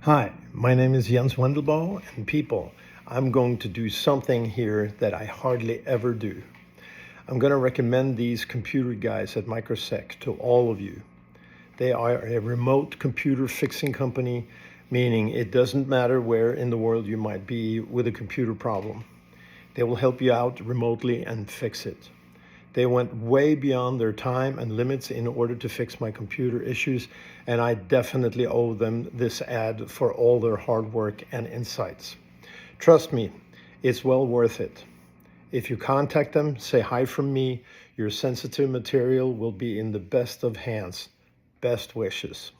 Hi, my name is Jens Wendelboe, and people, I'm going to do something here that I hardly ever do. I'm going to recommend these computer guys at MicroSec to all of you. They are a remote computer fixing company, meaning it doesn't matter where in the world you might be with a computer problem. They will help you out remotely and fix it. They went way beyond their time and limits in order to fix my computer issues, and I definitely owe them this ad for all their hard work and insights. Trust me, it's well worth it. If you contact them, say hi from me. Your sensitive material will be in the best of hands. Best wishes.